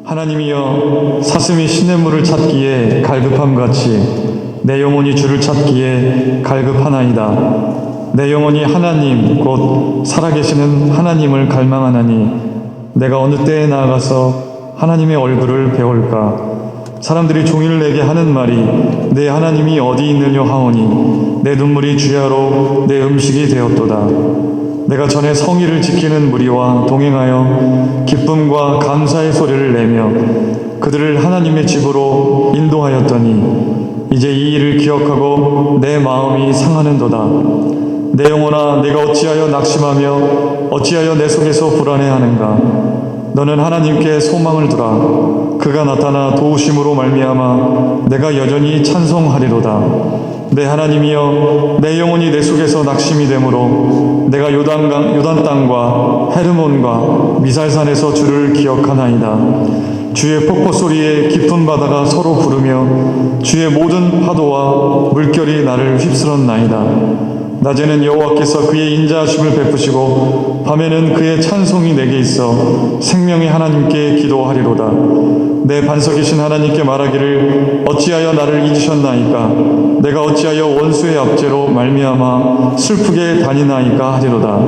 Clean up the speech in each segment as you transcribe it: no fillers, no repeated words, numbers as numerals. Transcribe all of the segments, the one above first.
하나님이여, 사슴이 시냇물을 찾기에 갈급함같이 내 영혼이 주를 찾기에 갈급하나이다. 내 영혼이 하나님 곧 살아계시는 하나님을 갈망하나니 내가 어느 때에 나아가서 하나님의 얼굴을 배울까. 사람들이 종일 내게 하는 말이 내 하나님이 어디 있느냐 하오니 내 눈물이 주야로 내 음식이 되었도다. 내가 전에 성의를 지키는 무리와 동행하여 기쁨과 감사의 소리를 내며 그들을 하나님의 집으로 인도하였더니 이제 이 일을 기억하고 내 마음이 상하는도다. 내 영혼아, 내가 어찌하여 낙심하며 어찌하여 내 속에서 불안해하는가. 너는 하나님께 소망을 두라. 그가 나타나 도우심으로 말미암아 내가 여전히 찬송하리로다. 내 하나님이여, 내 영혼이 내 속에서 낙심이 되므로 내가 요단 땅과 헤르몬과 미살산에서 주를 기억하나이다. 주의 폭포 소리에 깊은 바다가 서로 부르며 주의 모든 파도와 물결이 나를 휩쓸었나이다. 낮에는 여호와께서 그의 인자하심을 베푸시고 밤에는 그의 찬송이 내게 있어 생명의 하나님께 기도하리로다. 내 반석이신 하나님께 말하기를 어찌하여 나를 잊으셨나이까. 내가 어찌하여 원수의 압제로 말미암아 슬프게 다니나이까 하리로다.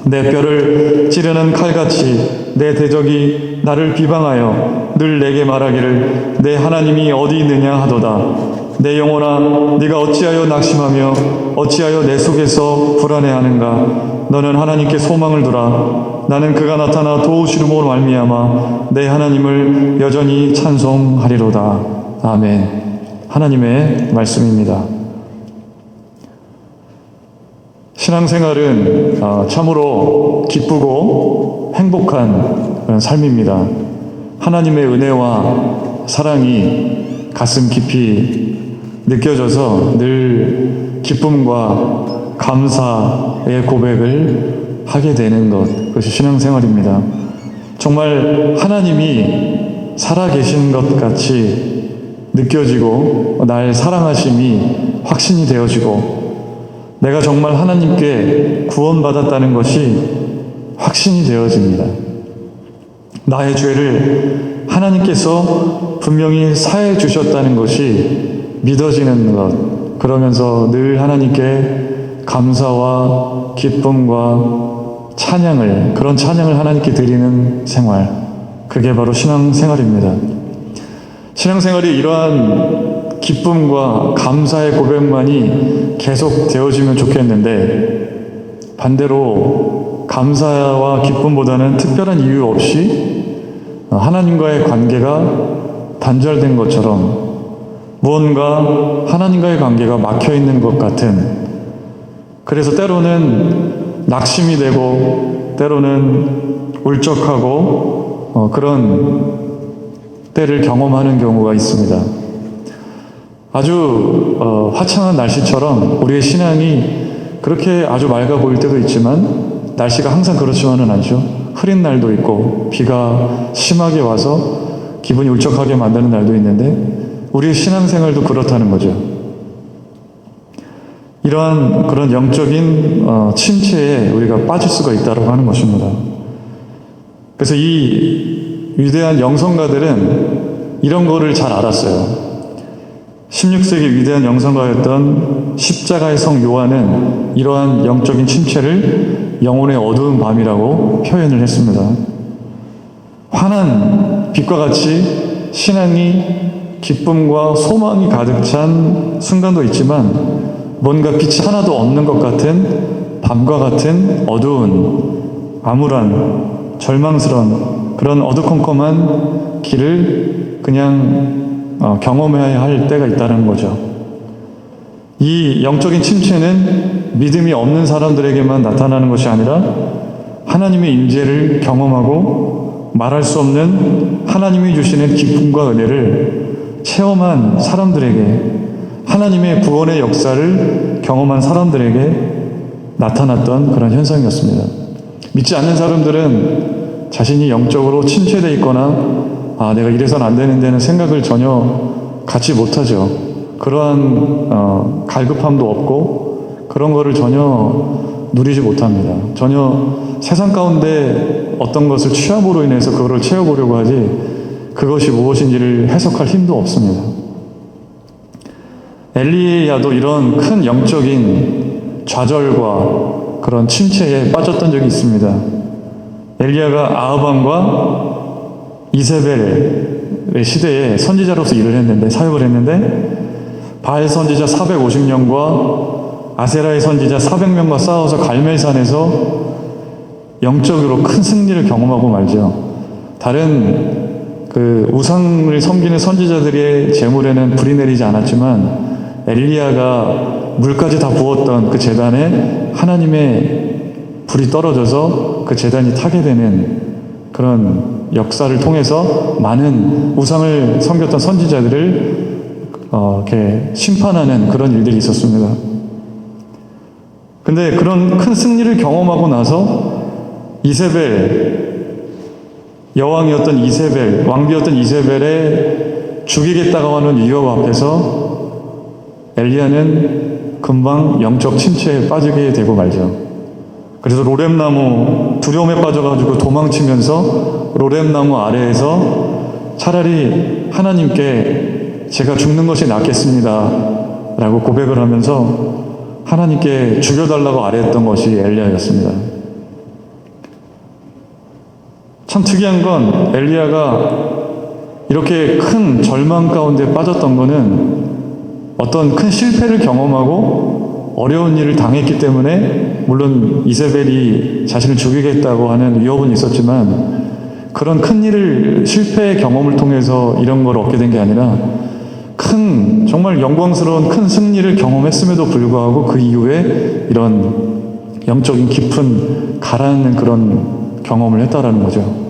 내 뼈를 찌르는 칼같이 내 대적이 나를 비방하여 늘 내게 말하기를 내 하나님이 어디 있느냐 하도다. 내 영혼아, 네가 어찌하여 낙심하며 어찌하여 내 속에서 불안해하는가. 너는 하나님께 소망을 두라. 나는 그가 나타나 도우시므로 말미암아 내 하나님을 여전히 찬송하리로다. 아멘. 하나님의 말씀입니다. 신앙생활은 참으로 기쁘고 행복한 그런 삶입니다. 하나님의 은혜와 사랑이 가슴 깊이 느껴져서 늘 기쁨과 감사의 고백을 하게 되는 것, 그것이 신앙생활입니다. 정말 하나님이 살아계신 것 같이 느껴지고 날 사랑하심이 확신이 되어지고 내가 정말 하나님께 구원받았다는 것이 확신이 되어집니다. 나의 죄를 하나님께서 분명히 사해 주셨다는 것이 믿어지는 것, 그러면서 늘 하나님께 감사와 기쁨과 찬양을, 그런 찬양을 하나님께 드리는 생활, 그게 바로 신앙생활입니다. 신앙생활이 이러한 기쁨과 감사의 고백만이 계속 되어지면 좋겠는데 반대로 감사와 기쁨보다는 특별한 이유 없이 하나님과의 관계가 단절된 것처럼 무언가 하나님과의 관계가 막혀있는 것 같은, 그래서 때로는 낙심이 되고 때로는 울적하고 그런 때를 경험하는 경우가 있습니다. 아주 화창한 날씨처럼 우리의 신앙이 그렇게 아주 맑아 보일 때도 있지만 날씨가 항상 그렇지만은 않죠. 흐린 날도 있고 비가 심하게 와서 기분이 울적하게 만드는 날도 있는데 우리의 신앙생활도 그렇다는 거죠. 이러한 그런 영적인 침체에 우리가 빠질 수가 있다고 하는 것입니다. 그래서 이 위대한 영성가들은 이런 거를 잘 알았어요. 16세기 위대한 영성가였던 십자가의 성 요한은 이러한 영적인 침체를 영혼의 어두운 밤이라고 표현을 했습니다. 환한 빛과 같이 신앙이 기쁨과 소망이 가득 찬 순간도 있지만 뭔가 빛이 하나도 없는 것 같은 밤과 같은 어두운 암울한 절망스러운 그런 어두컴컴한 길을 그냥 경험해야 할 때가 있다는 거죠. 이 영적인 침체는 믿음이 없는 사람들에게만 나타나는 것이 아니라 하나님의 임재를 경험하고 말할 수 없는 하나님이 주시는 기쁨과 은혜를 체험한 사람들에게, 하나님의 구원의 역사를 경험한 사람들에게 나타났던 그런 현상이었습니다. 믿지 않는 사람들은 자신이 영적으로 침체되어 있거나 내가 이래서는 안 되는데는 생각을 전혀 갖지 못하죠. 그러한 갈급함도 없고 그런 거를 전혀 누리지 못합니다. 전혀 세상 가운데 어떤 것을 취함으로 인해서 그거를 채워보려고 하지 그것이 무엇인지를 해석할 힘도 없습니다. 엘리야도 이런 큰 영적인 좌절과 그런 침체에 빠졌던 적이 있습니다. 엘리야가 아하방과 이세벨의 시대에 선지자로서 일을 했는데, 사역을 했는데, 바알 선지자 450명과 아세라의 선지자 400명과 싸워서 갈멜산에서 영적으로 큰 승리를 경험하고 말죠. 다른 그 우상을 섬기는 선지자들의 제물에는 불이 내리지 않았지만 엘리야가 물까지 다 부었던 그 제단에 하나님의 불이 떨어져서 그 제단이 타게 되는 그런 역사를 통해서 많은 우상을 섬겼던 선지자들을 이렇게 심판하는 그런 일들이 있었습니다. 근데 그런 큰 승리를 경험하고 나서 여왕이었던 이세벨, 왕비였던 이세벨의 죽이겠다고 하는 위협 앞에서 엘리야는 금방 영적 침체에 빠지게 되고 말죠. 그래서 로뎀나무 두려움에 빠져가지고 도망치면서 로뎀나무 아래에서 차라리 하나님께 제가 죽는 것이 낫겠습니다 라고 고백을 하면서 하나님께 죽여달라고 아뢰었던 것이 엘리야였습니다. 참 특이한 건 엘리야가 이렇게 큰 절망 가운데 빠졌던 거는 어떤 큰 실패를 경험하고 어려운 일을 당했기 때문에, 물론 이세벨이 자신을 죽이겠다고 하는 위협은 있었지만 그런 큰 일을, 실패의 경험을 통해서 이런 걸 얻게 된 게 아니라 큰, 정말 영광스러운 큰 승리를 경험했음에도 불구하고 그 이후에 이런 영적인 깊은 가라앉는 그런 경험을 했다라는 거죠.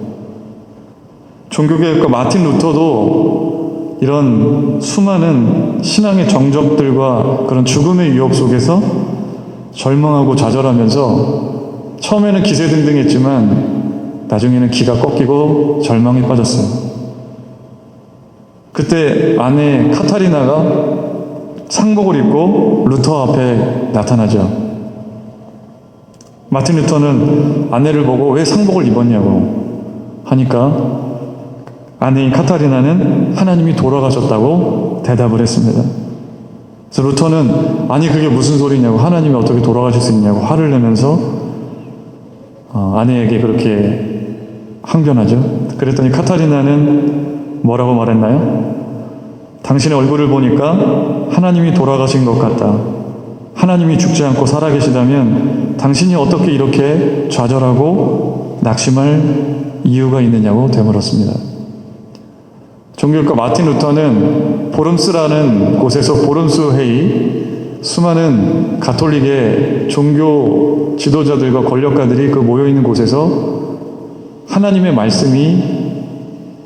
종교개혁가 마틴 루터도 이런 수많은 신앙의 정적들과 그런 죽음의 위협 속에서 절망하고 좌절하면서 처음에는 기세등등했지만 나중에는 기가 꺾이고 절망에 빠졌어요. 그때 아내 카타리나가 상복을 입고 루터 앞에 나타나죠. 마틴 루터는 아내를 보고 왜 상복을 입었냐고 하니까 아내인 카타리나는 하나님이 돌아가셨다고 대답을 했습니다. 그래서 루터는 아니 그게 무슨 소리냐고, 하나님이 어떻게 돌아가실 수 있냐고 화를 내면서 아내에게 그렇게 항변하죠. 그랬더니 카타리나는 뭐라고 말했나요? 당신의 얼굴을 보니까 하나님이 돌아가신 것 같다. 하나님이 죽지 않고 살아계시다면 당신이 어떻게 이렇게 좌절하고 낙심할 이유가 있느냐고 되물었습니다. 종교학자 마틴 루터는 보름스라는 곳에서 보름스 회의, 수많은 가톨릭의 종교 지도자들과 권력가들이 그 모여있는 곳에서 하나님의 말씀이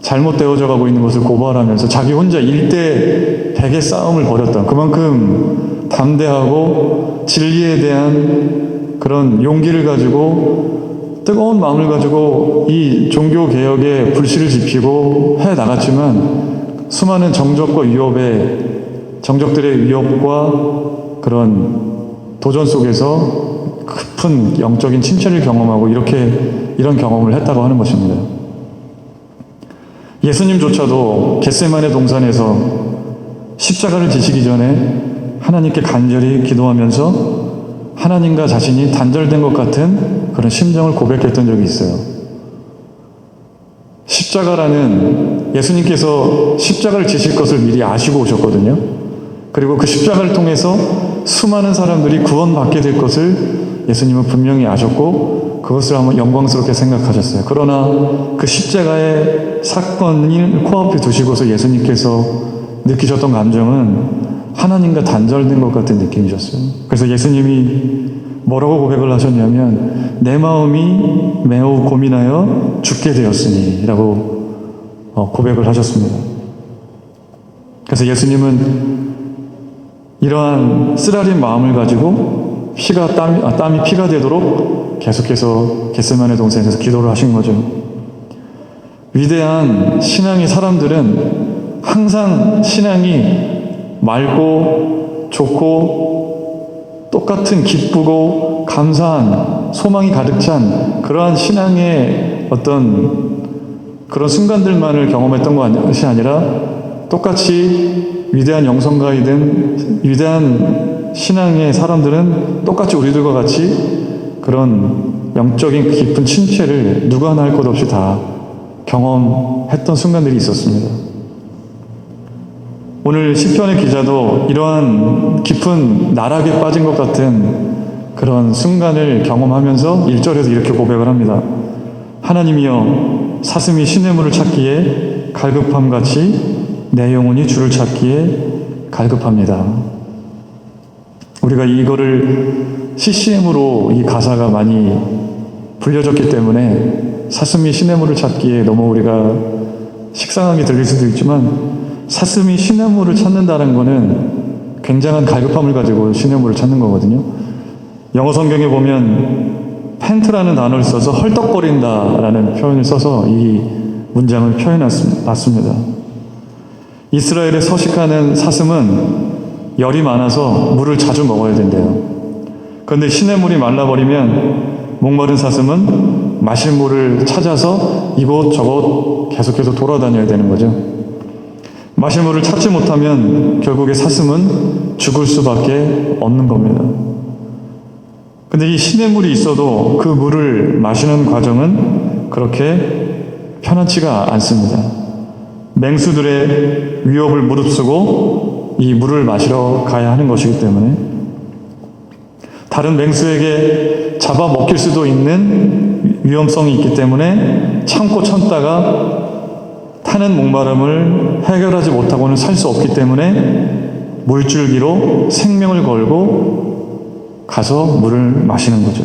잘못되어져 가고 있는 것을 고발하면서 자기 혼자 1대 100의 싸움을 벌였던, 그만큼 담대하고 진리에 대한 그런 용기를 가지고 뜨거운 마음을 가지고 이 종교개혁에 불씨를 지피고 해 나갔지만 수많은 정적들의 위협과 그런 도전 속에서 깊은 영적인 침체를 경험하고 이런 경험을 했다고 하는 것입니다. 예수님조차도 겟세마네 동산에서 십자가를 지시기 전에 하나님께 간절히 기도하면서 하나님과 자신이 단절된 것 같은 그런 심정을 고백했던 적이 있어요. 십자가라는, 예수님께서 십자가를 지실 것을 미리 아시고 오셨거든요. 그리고 그 십자가를 통해서 수많은 사람들이 구원받게 될 것을 예수님은 분명히 아셨고 그것을 한번 영광스럽게 생각하셨어요. 그러나 그 십자가의 사건을 코앞에 두시고서 예수님께서 느끼셨던 감정은 하나님과 단절된 것 같은 느낌이셨어요. 그래서 예수님이 뭐라고 고백을 하셨냐면 내 마음이 매우 고민하여 죽게 되었으니 라고 고백을 하셨습니다. 그래서 예수님은 이러한 쓰라린 마음을 가지고 땀이 피가 되도록 계속해서 겟세마네 동산에서 기도를 하신 거죠. 위대한 신앙의 사람들은 항상 신앙이 맑고 좋고 똑같은 기쁘고 감사한 소망이 가득 찬 그러한 신앙의 어떤 그런 순간들만을 경험했던 것이 아니라 똑같이 위대한 영성가이든 위대한 신앙의 사람들은 똑같이 우리들과 같이 그런 영적인 깊은 침체를 누구 하나 할 것 없이 다 경험했던 순간들이 있었습니다. 오늘 시편의 기자도 이러한 깊은 나락에 빠진 것 같은 그런 순간을 경험하면서 1절에서 이렇게 고백을 합니다. 하나님이여 사슴이 시냇물을 찾기에 갈급함같이 내 영혼이 주를 찾기에 갈급합니다. 우리가 이거를 CCM으로 이 가사가 많이 불려졌기 때문에 사슴이 시냇물을 찾기에 너무 우리가 식상하게 들릴 수도 있지만 사슴이 시냇물을 찾는다는 거는 굉장한 갈급함을 가지고 시냇물을 찾는 거거든요. 영어 성경에 보면 팬트라는 단어를 써서 헐떡거린다라는 표현을 써서 이 문장을 표현했습니다. 이스라엘에 서식하는 사슴은 열이 많아서 물을 자주 먹어야 된대요. 그런데 시냇물이 말라버리면 목마른 사슴은 마실 물을 찾아서 이곳저곳 계속해서 돌아다녀야 되는 거죠. 마실 물을 찾지 못하면 결국에 사슴은 죽을 수밖에 없는 겁니다. 근데 이 시냇물이 있어도 그 물을 마시는 과정은 그렇게 편안치가 않습니다. 맹수들의 위협을 무릅쓰고 이 물을 마시러 가야 하는 것이기 때문에 다른 맹수에게 잡아먹힐 수도 있는 위험성이 있기 때문에 참고 참다가 타는 목마름을 해결하지 못하고는 살 수 없기 때문에 물줄기로 생명을 걸고 가서 물을 마시는 거죠.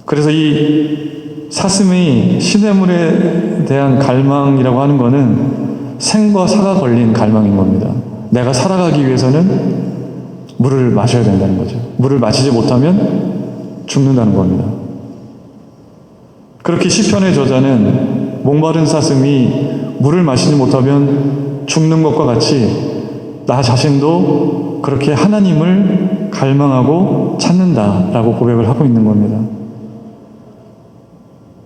그래서 이 사슴이 시냇물에 대한 갈망이라고 하는 거는 생과 사가 걸린 갈망인 겁니다. 내가 살아가기 위해서는 물을 마셔야 된다는 거죠. 물을 마시지 못하면 죽는다는 겁니다. 그렇게 시편의 저자는 목마른 사슴이 물을 마시지 못하면 죽는 것과 같이 나 자신도 그렇게 하나님을 갈망하고 찾는다라고 고백을 하고 있는 겁니다.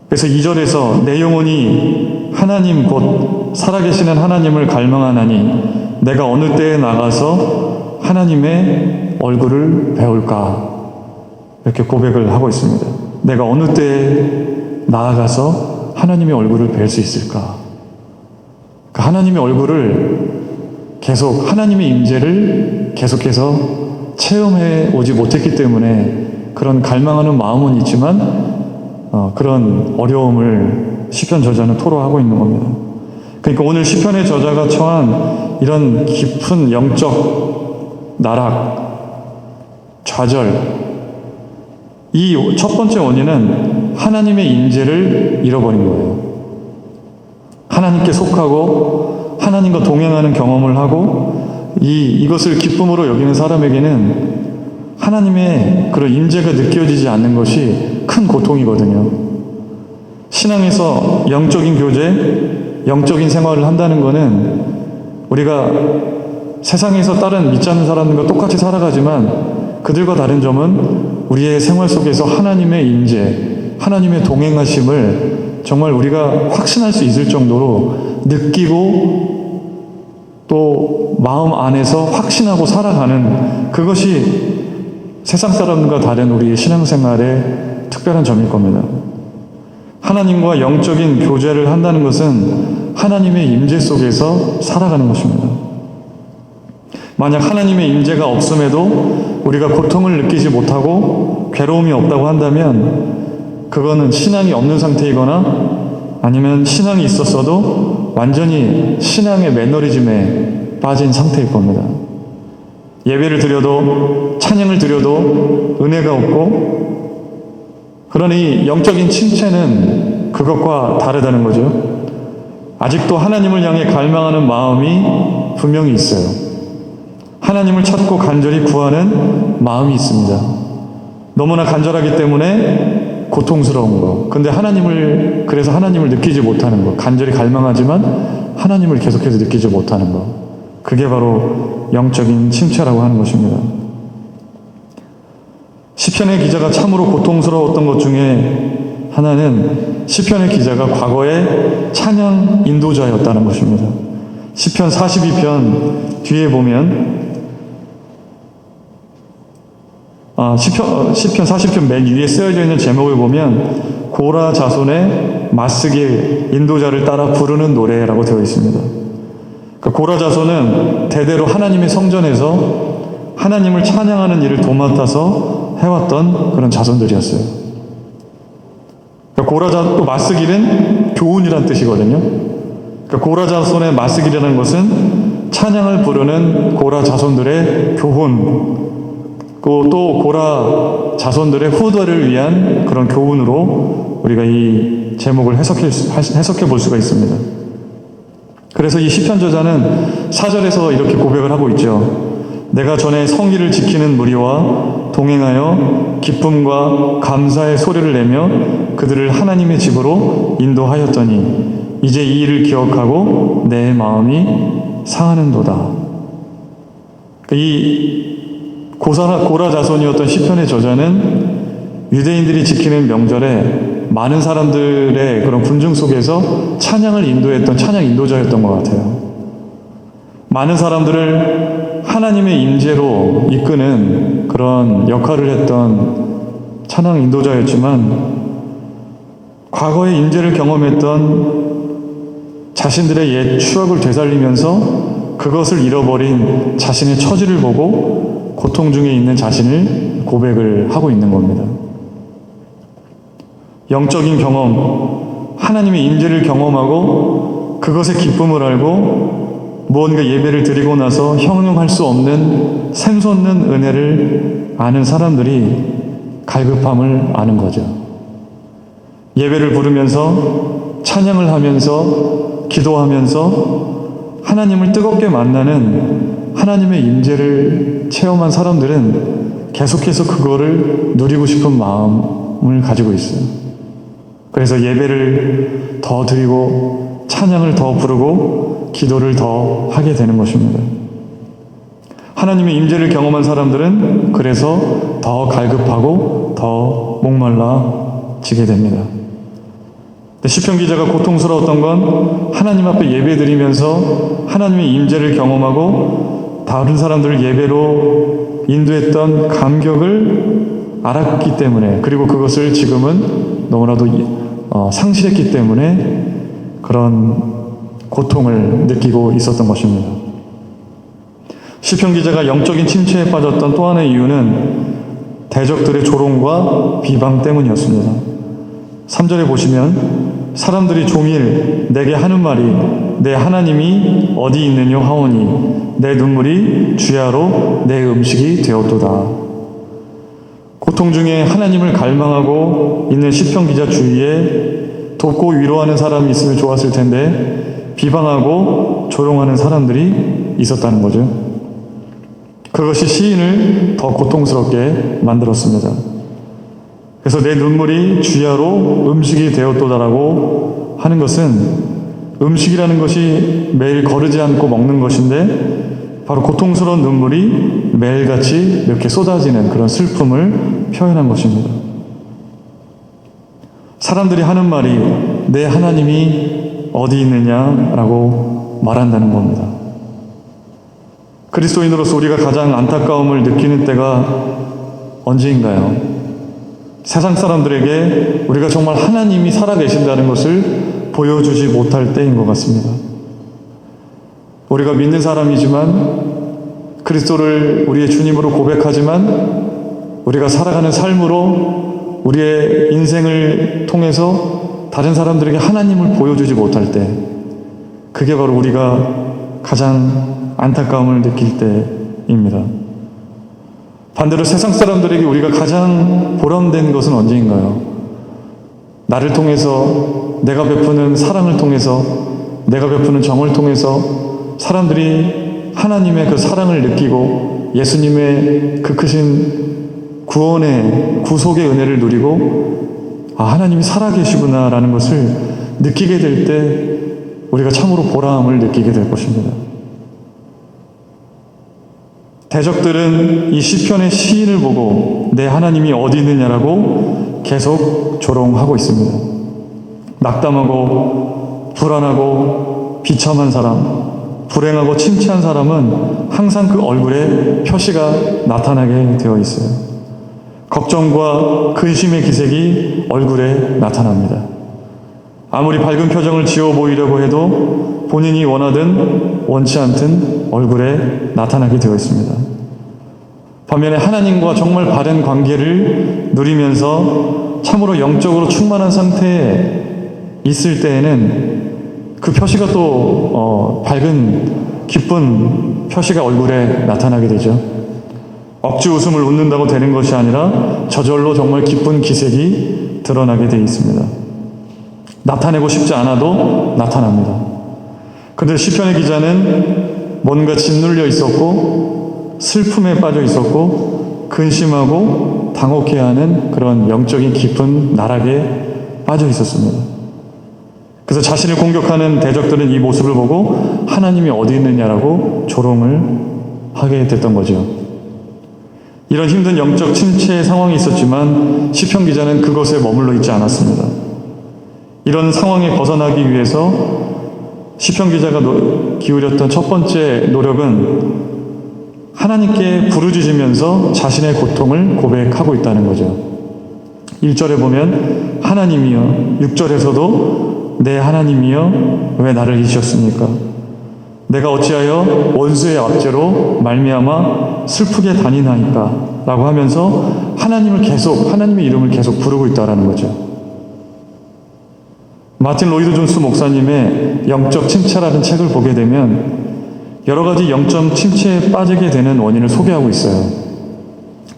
그래서 2절에서 내 영혼이 하나님 곧 살아계시는 하나님을 갈망하나니 내가 어느 때에 나가서 하나님의 얼굴을 배울까 이렇게 고백을 하고 있습니다. 내가 어느 때에 나아가서 하나님의 얼굴을 뵐 수 있을까? 그 하나님의 얼굴을 계속 하나님의 임재를 계속해서 체험해 오지 못했기 때문에 그런 갈망하는 마음은 있지만 그런 어려움을 시편 저자는 토로하고 있는 겁니다. 그러니까 오늘 시편의 저자가 처한 이런 깊은 영적 나락, 좌절, 이 첫 번째 원인은 하나님의 임재를 잃어버린 거예요. 하나님께 속하고 하나님과 동행하는 경험을 하고 이것을 기쁨으로 여기는 사람에게는 하나님의 그런 임재가 느껴지지 않는 것이 큰 고통이거든요. 신앙에서 영적인 교제, 영적인 생활을 한다는 것은 우리가 세상에서 다른 믿지 않는 사람들과 똑같이 살아가지만 그들과 다른 점은 우리의 생활 속에서 하나님의 임재, 하나님의 동행하심을 정말 우리가 확신할 수 있을 정도로 느끼고 또 마음 안에서 확신하고 살아가는 그것이 세상 사람과 다른 우리의 신앙생활의 특별한 점일 겁니다. 하나님과 영적인 교제를 한다는 것은 하나님의 임재 속에서 살아가는 것입니다. 만약 하나님의 임재가 없음에도 우리가 고통을 느끼지 못하고 괴로움이 없다고 한다면 그거는 신앙이 없는 상태이거나 아니면 신앙이 있었어도 완전히 신앙의 매너리즘에 빠진 상태일 겁니다. 예배를 드려도 찬양을 드려도 은혜가 없고 그러니 영적인 침체는 그것과 다르다는 거죠. 아직도 하나님을 향해 갈망하는 마음이 분명히 있어요. 하나님을 찾고 간절히 구하는 마음이 있습니다. 너무나 간절하기 때문에 고통스러운 거. 근데 그래서 하나님을 느끼지 못하는 거. 간절히 갈망하지만 하나님을 계속해서 느끼지 못하는 거. 그게 바로 영적인 침체라고 하는 것입니다. 시편의 기자가 참으로 고통스러웠던 것 중에 하나는 시편의 기자가 과거에 찬양 인도자였다는 것입니다. 시편 42편 뒤에 보면 시편 40편 맨 위에 쓰여져 있는 제목을 보면 고라 자손의 맞쓰기 인도자를 따라 부르는 노래라고 되어 있습니다. 그러니까 고라 자손은 대대로 하나님의 성전에서 하나님을 찬양하는 일을 도맡아서 해왔던 그런 자손들이었어요. 그러니까 고라 자손, 또 맞쓰기는 교훈이란 뜻이거든요. 그러니까 고라 자손의 맞쓰기라는 것은 찬양을 부르는 고라 자손들의 교훈, 또 고라 자손들의 후대를 위한 그런 교훈으로 우리가 이 제목을 해석해 볼 수가 있습니다. 그래서 이 시편 저자는 4절에서 이렇게 고백을 하고 있죠. 내가 전에 성의를 지키는 무리와 동행하여 기쁨과 감사의 소리를 내며 그들을 하나님의 집으로 인도하였더니 이제 이 일을 기억하고 내 마음이 상하는도다. 이 고라 자손이었던 시편의 저자는 유대인들이 지키는 명절에 많은 사람들의 그런 군중 속에서 찬양을 인도했던 찬양 인도자였던 것 같아요. 많은 사람들을 하나님의 임재로 이끄는 그런 역할을 했던 찬양 인도자였지만 과거의 임재를 경험했던 자신들의 옛 추억을 되살리면서 그것을 잃어버린 자신의 처지를 보고 고통 중에 있는 자신을 고백을 하고 있는 겁니다. 영적인 경험, 하나님의 임재를 경험하고 그것의 기쁨을 알고 무언가 예배를 드리고 나서 형용할 수 없는 샘솟는 은혜를 아는 사람들이 갈급함을 아는 거죠. 예배를 부르면서 찬양을 하면서 기도하면서 하나님을 뜨겁게 만나는 하나님의 임재를 체험한 사람들은 계속해서 그거를 누리고 싶은 마음을 가지고 있어요. 그래서 예배를 더 드리고 찬양을 더 부르고 기도를 더 하게 되는 것입니다. 하나님의 임재를 경험한 사람들은 그래서 더 갈급하고 더 목말라지게 됩니다. 시편 기자가 고통스러웠던 건 하나님 앞에 예배 드리면서 하나님의 임재를 경험하고 다른 사람들을 예배로 인도했던 감격을 알았기 때문에, 그리고 그것을 지금은 너무나도 상실했기 때문에 그런 고통을 느끼고 있었던 것입니다. 시편 기자가 영적인 침체에 빠졌던 또 하나의 이유는 대적들의 조롱과 비방 때문이었습니다. 3절에 보시면 사람들이 종일 내게 하는 말이 내 하나님이 어디 있느냐 하오니 내 눈물이 주야로 내 음식이 되었도다. 고통 중에 하나님을 갈망하고 있는 시편 기자 주위에 돕고 위로하는 사람이 있으면 좋았을 텐데 비방하고 조롱하는 사람들이 있었다는 거죠. 그것이 시인을 더 고통스럽게 만들었습니다. 그래서 내 눈물이 주야로 음식이 되었도다라고 하는 것은 음식이라는 것이 매일 거르지 않고 먹는 것인데 바로 고통스러운 눈물이 매일같이 이렇게 쏟아지는 그런 슬픔을 표현한 것입니다. 사람들이 하는 말이 내 하나님이 어디 있느냐라고 말한다는 겁니다. 그리스도인으로서 우리가 가장 안타까움을 느끼는 때가 언제인가요? 세상 사람들에게 우리가 정말 하나님이 살아계신다는 것을 보여주지 못할 때인 것 같습니다. 우리가 믿는 사람이지만 그리스도를 우리의 주님으로 고백하지만 우리가 살아가는 삶으로 우리의 인생을 통해서 다른 사람들에게 하나님을 보여주지 못할 때, 그게 바로 우리가 가장 안타까움을 느낄 때입니다. 반대로 세상 사람들에게 우리가 가장 보람된 것은 언제인가요? 나를 통해서, 내가 베푸는 사랑을 통해서, 내가 베푸는 정을 통해서 사람들이 하나님의 그 사랑을 느끼고 예수님의 그 크신 구원의 구속의 은혜를 누리고 하나님이 살아계시구나라는 것을 느끼게 될 때 우리가 참으로 보람을 느끼게 될 것입니다. 대적들은 이 시편의 시인을 보고 내 하나님이 어디 있느냐라고 계속 조롱하고 있습니다. 낙담하고 불안하고 비참한 사람, 불행하고 침체한 사람은 항상 그 얼굴에 표시가 나타나게 되어 있어요. 걱정과 근심의 기색이 얼굴에 나타납니다. 아무리 밝은 표정을 지어 보이려고 해도 본인이 원하든 원치 않든 얼굴에 나타나게 되어 있습니다. 반면에 하나님과 정말 바른 관계를 누리면서 참으로 영적으로 충만한 상태에 있을 때에는 그 표시가 또 밝은 기쁜 표시가 얼굴에 나타나게 되죠. 억지 웃음을 웃는다고 되는 것이 아니라 저절로 정말 기쁜 기색이 드러나게 되어 있습니다. 나타내고 싶지 않아도 나타납니다. 그런데 시편의 기자는 뭔가 짓눌려 있었고 슬픔에 빠져 있었고 근심하고 당혹해하는 그런 영적인 깊은 나락에 빠져 있었습니다. 그래서 자신을 공격하는 대적들은 이 모습을 보고 하나님이 어디 있느냐라고 조롱을 하게 됐던 거죠. 이런 힘든 영적 침체의 상황이 있었지만 시편 기자는 그것에 머물러 있지 않았습니다. 이런 상황에 벗어나기 위해서 시편 기자가 기울였던 첫 번째 노력은 하나님께 부르짖으면서 자신의 고통을 고백하고 있다는 거죠. 1절에 보면 하나님이여, 6절에서도 내 하나님이여 왜 나를 잊으셨습니까? 내가 어찌하여 원수의 압제로 말미암아 슬프게 다니나이까? 라고 하면서 하나님의 이름을 계속 부르고 있다는 거죠. 마틴 로이드 존스 목사님의 영적 침체라는 책을 보게 되면 여러 가지 영적 침체에 빠지게 되는 원인을 소개하고 있어요.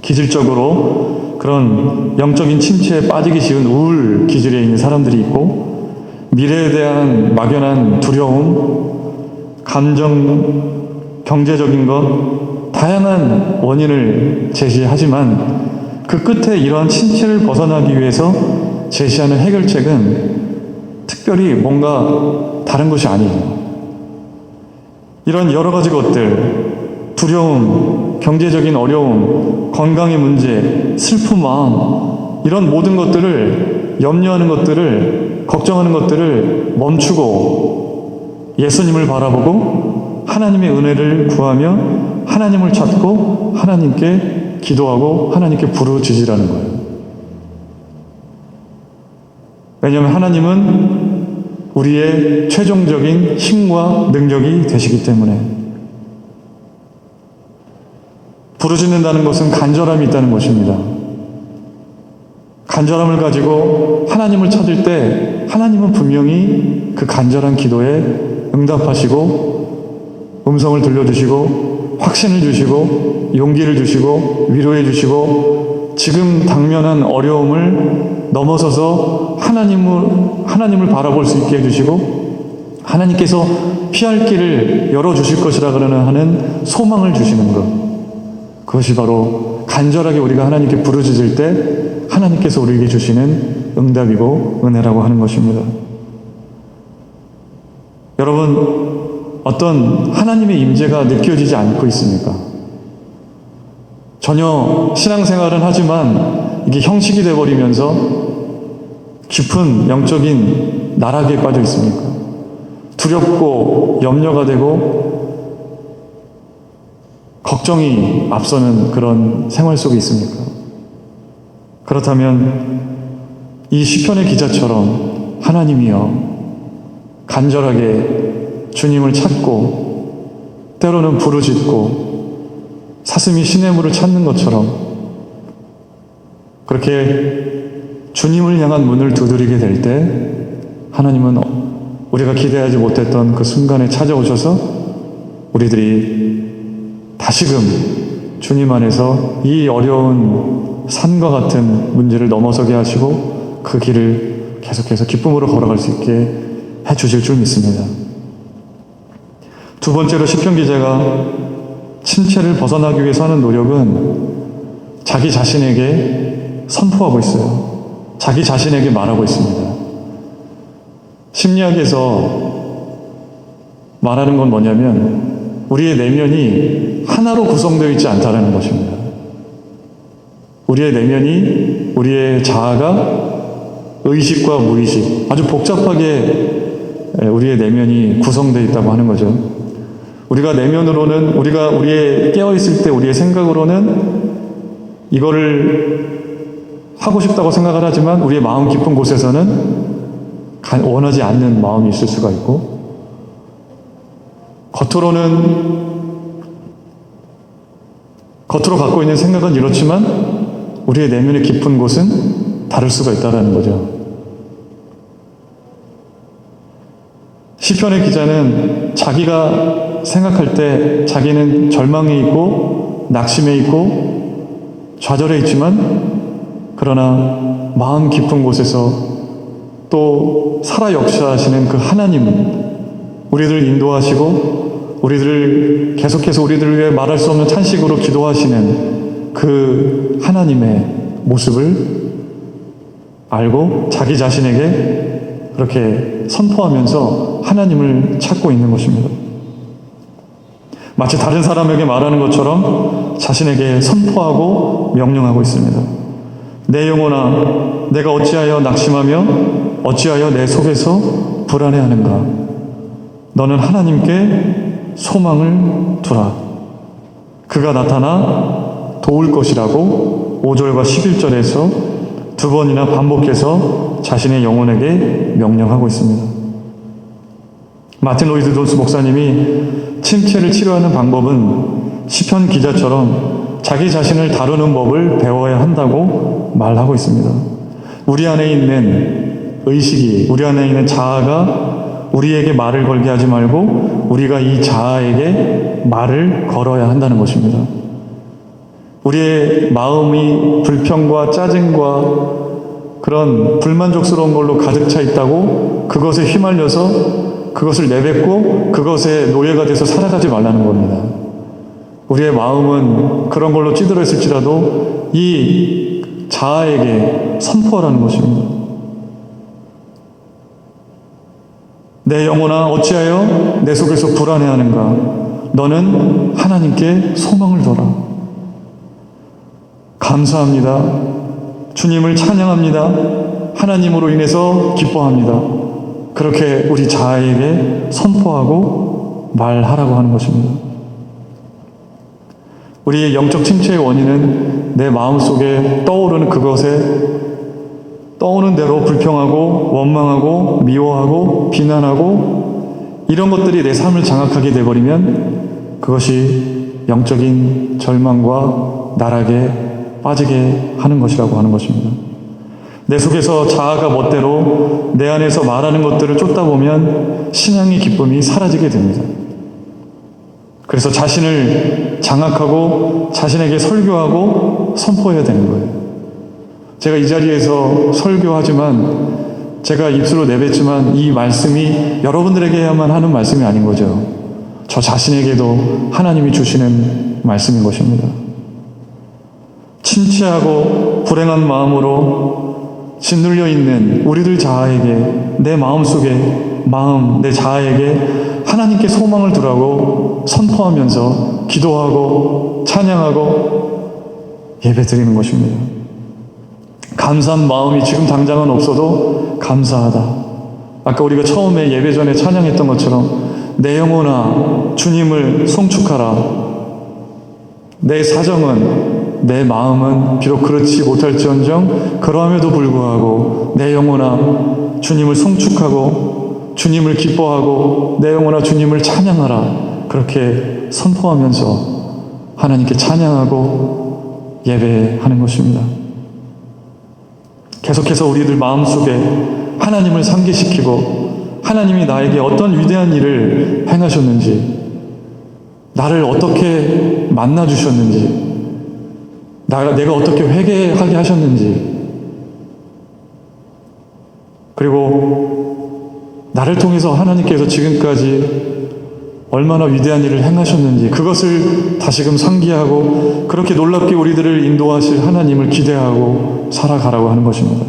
기질적으로 그런 영적인 침체에 빠지기 쉬운 우울 기질에 있는 사람들이 있고, 미래에 대한 막연한 두려움, 경제적인 것, 다양한 원인을 제시하지만 그 끝에 이러한 침체를 벗어나기 위해서 제시하는 해결책은 특별히 뭔가 다른 것이 아니에요. 이런 여러 가지 것들, 두려움, 경제적인 어려움, 건강의 문제, 슬픈 마음, 이런 모든 것들을, 염려하는 것들을, 걱정하는 것들을 멈추고 예수님을 바라보고 하나님의 은혜를 구하며 하나님을 찾고 하나님께 기도하고 하나님께 부르짖으라는 거예요. 왜냐하면 하나님은 우리의 최종적인 힘과 능력이 되시기 때문에. 부르짖는다는 것은 간절함이 있다는 것입니다. 간절함을 가지고 하나님을 찾을 때 하나님은 분명히 그 간절한 기도에 응답하시고 음성을 들려주시고 확신을 주시고 용기를 주시고 위로해 주시고 지금 당면한 어려움을 넘어서서 하나님을 바라볼 수 있게 해주시고 하나님께서 피할 길을 열어주실 것이라 하는 소망을 주시는 것, 그것이 바로 간절하게 우리가 하나님께 부르짖을 때 하나님께서 우리에게 주시는 응답이고 은혜라고 하는 것입니다. 여러분, 어떤 하나님의 임재가 느껴지지 않고 있습니까? 전혀 신앙생활은 하지만 이게 형식이 되어버리면서 깊은 영적인 나락에 빠져 있습니까? 두렵고 염려가 되고 걱정이 앞서는 그런 생활 속에 있습니까? 그렇다면 이 시편의 기자처럼 하나님이여 간절하게 주님을 찾고 때로는 부르짖고 사슴이 시냇물을 찾는 것처럼 그렇게 주님을 향한 문을 두드리게 될 때 하나님은 우리가 기대하지 못했던 그 순간에 찾아오셔서 우리들이 다시금 주님 안에서 이 어려운 산과 같은 문제를 넘어서게 하시고 그 길을 계속해서 기쁨으로 걸어갈 수 있게 해주실 줄 믿습니다. 두 번째로 시편 기자가 침체를 벗어나기 위해서 하는 노력은 자기 자신에게 선포하고 있어요. 자기 자신에게 말하고 있습니다. 심리학에서 말하는 건 뭐냐면 우리의 내면이 하나로 구성되어 있지 않다는 것입니다. 우리의 내면이, 우리의 자아가 의식과 무의식, 아주 복잡하게 우리의 내면이 구성되어 있다고 하는 거죠. 우리가 내면으로는, 우리가 우리의 깨어있을 때 우리의 생각으로는 이거를 하고 싶다고 생각을 하지만 우리의 마음 깊은 곳에서는 원하지 않는 마음이 있을 수가 있고, 겉으로 갖고 있는 생각은 이렇지만 우리의 내면의 깊은 곳은 다를 수가 있다는 거죠. 시편의 기자는 자기가 생각할 때 자기는 절망에 있고 낙심에 있고 좌절해 있지만, 그러나 마음 깊은 곳에서 또 살아 역사하시는 그 하나님, 우리들을 인도하시고 우리들을 계속해서 우리들을 위해 말할 수 없는 찬식으로 기도하시는 그 하나님의 모습을 알고 자기 자신에게 그렇게 선포하면서 하나님을 찾고 있는 것입니다. 마치 다른 사람에게 말하는 것처럼 자신에게 선포하고 명령하고 있습니다. 내 영혼아, 내가 어찌하여 낙심하며 어찌하여 내 속에서 불안해하는가? 너는 하나님께 소망을 두라. 그가 나타나 도울 것이라고 5절과 11절에서 두 번이나 반복해서 자신의 영혼에게 명령하고 있습니다. 마틴 로이드 존스 목사님이 침체를 치료하는 방법은 시편 기자처럼 자기 자신을 다루는 법을 배워야 한다고 말하고 있습니다. 우리 안에 있는 의식이, 우리 안에 있는 자아가 우리에게 말을 걸게 하지 말고 우리가 이 자아에게 말을 걸어야 한다는 것입니다. 우리의 마음이 불평과 짜증과 그런 불만족스러운 걸로 가득 차 있다고 그것에 휘말려서 그것을 내뱉고 그것에 노예가 돼서 살아가지 말라는 겁니다. 우리의 마음은 그런 걸로 찌들어 있을지라도 이 자아에게 선포하라는 것입니다. 내 영혼아, 어찌하여 내 속에서 불안해하는가? 너는 하나님께 소망을 둬라. 감사합니다. 주님을 찬양합니다. 하나님으로 인해서 기뻐합니다. 그렇게 우리 자아에게 선포하고 말하라고 하는 것입니다. 우리의 영적 침체의 원인은 내 마음속에 떠오르는 떠오르는 대로 불평하고 원망하고 미워하고 비난하고 이런 것들이 내 삶을 장악하게 되어버리면 그것이 영적인 절망과 나락에 빠지게 하는 것이라고 하는 것입니다. 내 속에서 자아가 멋대로 내 안에서 말하는 것들을 쫓다 보면 신앙의 기쁨이 사라지게 됩니다. 그래서 자신을 장악하고 자신에게 설교하고 선포해야 되는 거예요. 제가 이 자리에서 설교하지만, 제가 입술로 내뱉지만 이 말씀이 여러분들에게야만 하는 말씀이 아닌 거죠. 저 자신에게도 하나님이 주시는 말씀인 것입니다. 침체하고 불행한 마음으로 짓눌려 있는 우리들 자아에게, 내 마음속에 내 자아에게 하나님께 소망을 두라고 선포하면서 기도하고 찬양하고 예배드리는 것입니다. 감사한 마음이 지금 당장은 없어도 감사하다. 아까 우리가 처음에 예배 전에 찬양했던 것처럼 내 영혼아 주님을 송축하라. 내 사정은, 내 마음은 비록 그렇지 못할지언정 그러함에도 불구하고 내 영혼아 주님을 송축하고 주님을 기뻐하고 내 영혼아 주님을 찬양하라. 그렇게 선포하면서 하나님께 찬양하고 예배하는 것입니다. 계속해서 우리들 마음속에 하나님을 상기시키고 하나님이 나에게 어떤 위대한 일을 행하셨는지, 나를 어떻게 만나주셨는지, 내가 어떻게 회개하게 하셨는지, 그리고 나를 통해서 하나님께서 지금까지 얼마나 위대한 일을 행하셨는지 그것을 다시금 상기하고 그렇게 놀랍게 우리들을 인도하실 하나님을 기대하고 살아가라고 하는 것입니다.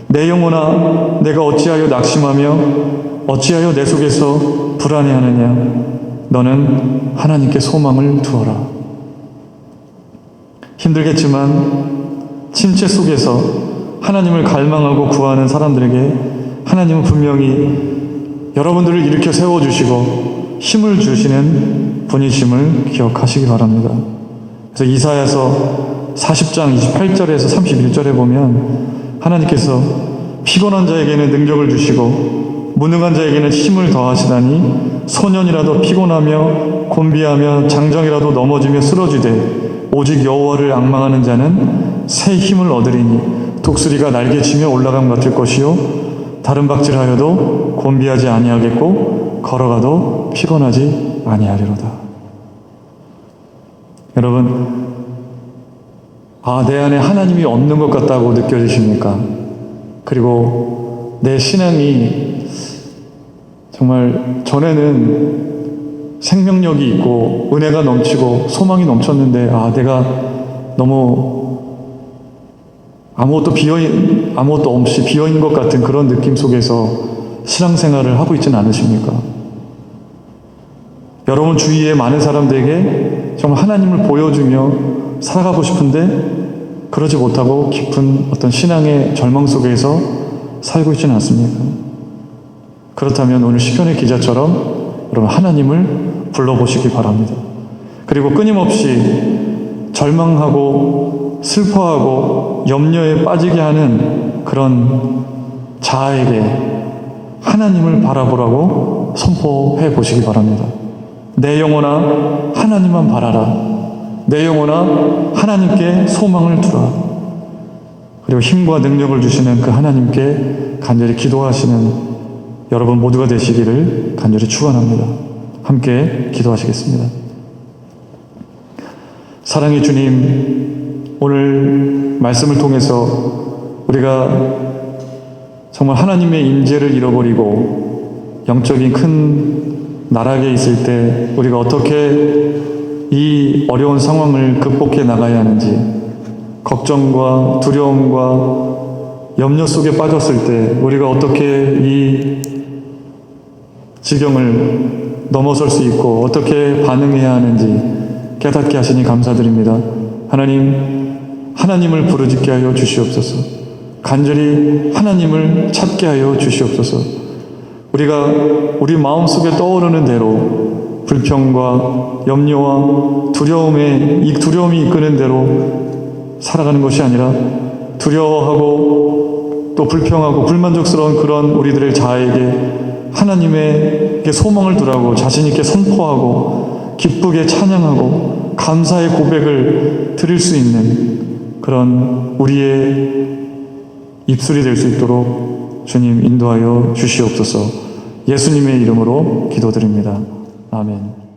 내 영혼아, 내가 어찌하여 낙심하며 어찌하여 내 속에서 불안해하느냐? 너는 하나님께 소망을 두어라. 힘들겠지만 침체 속에서 하나님을 갈망하고 구하는 사람들에게 하나님은 분명히 여러분들을 일으켜 세워주시고 힘을 주시는 분이심을 기억하시기 바랍니다. 그래서 이사야서 40장 28절에서 31절에 보면 하나님께서 피곤한 자에게는 능력을 주시고 무능한 자에게는 힘을 더하시다니 소년이라도 피곤하며 곤비하며 장정이라도 넘어지며 쓰러지되 오직 여호와를 앙망하는 자는 새 힘을 얻으리니 독수리가 날개치며 올라감 같을 것이요 다른 박질하여도 곤비하지 아니하겠고 걸어가도 피곤하지 아니하리로다. 여러분, 내 안에 하나님이 없는 것 같다고 느껴지십니까? 그리고 내 신앙이 정말 전에는 생명력이 있고 은혜가 넘치고 소망이 넘쳤는데 내가 너무 아무것도 없이 비어있는 것 같은 그런 느낌 속에서 신앙생활을 하고 있지는 않으십니까? 여러분 주위에 많은 사람들에게 정말 하나님을 보여주며 살아가고 싶은데 그러지 못하고 깊은 어떤 신앙의 절망 속에서 살고 있지는 않습니까? 그렇다면 오늘 시편의 기자처럼 여러분 하나님을 불러보시기 바랍니다. 그리고 끊임없이 절망하고 슬퍼하고 염려에 빠지게 하는 그런 자아에게 하나님을 바라보라고 선포해 보시기 바랍니다. 내 영혼아 하나님만 바라라. 내 영혼아 하나님께 소망을 두라. 그리고 힘과 능력을 주시는 그 하나님께 간절히 기도하시는 여러분 모두가 되시기를 간절히 축원합니다. 함께 기도하시겠습니다. 사랑의 주님, 오늘 말씀을 통해서 우리가 정말 하나님의 임재를 잃어버리고 영적인 큰 나락에 있을 때 우리가 어떻게 이 어려운 상황을 극복해 나가야 하는지, 걱정과 두려움과 염려 속에 빠졌을 때 우리가 어떻게 이 지경을 넘어설 수 있고 어떻게 반응해야 하는지 깨닫게 하시니 감사드립니다. 하나님을 부르짖게 하여 주시옵소서. 간절히 하나님을 찾게 하여 주시옵소서. 우리가 우리 마음속에 떠오르는 대로 불평과 염려와 이 두려움이 이끄는 대로 살아가는 것이 아니라 두려워하고 또 불평하고 불만족스러운 그런 우리들의 자아에게 하나님에게 소망을 두라고 자신 있게 선포하고 기쁘게 찬양하고 감사의 고백을 드릴 수 있는 그런 우리의 입술이 될 수 있도록 주님 인도하여 주시옵소서. 예수님의 이름으로 기도드립니다. 아멘.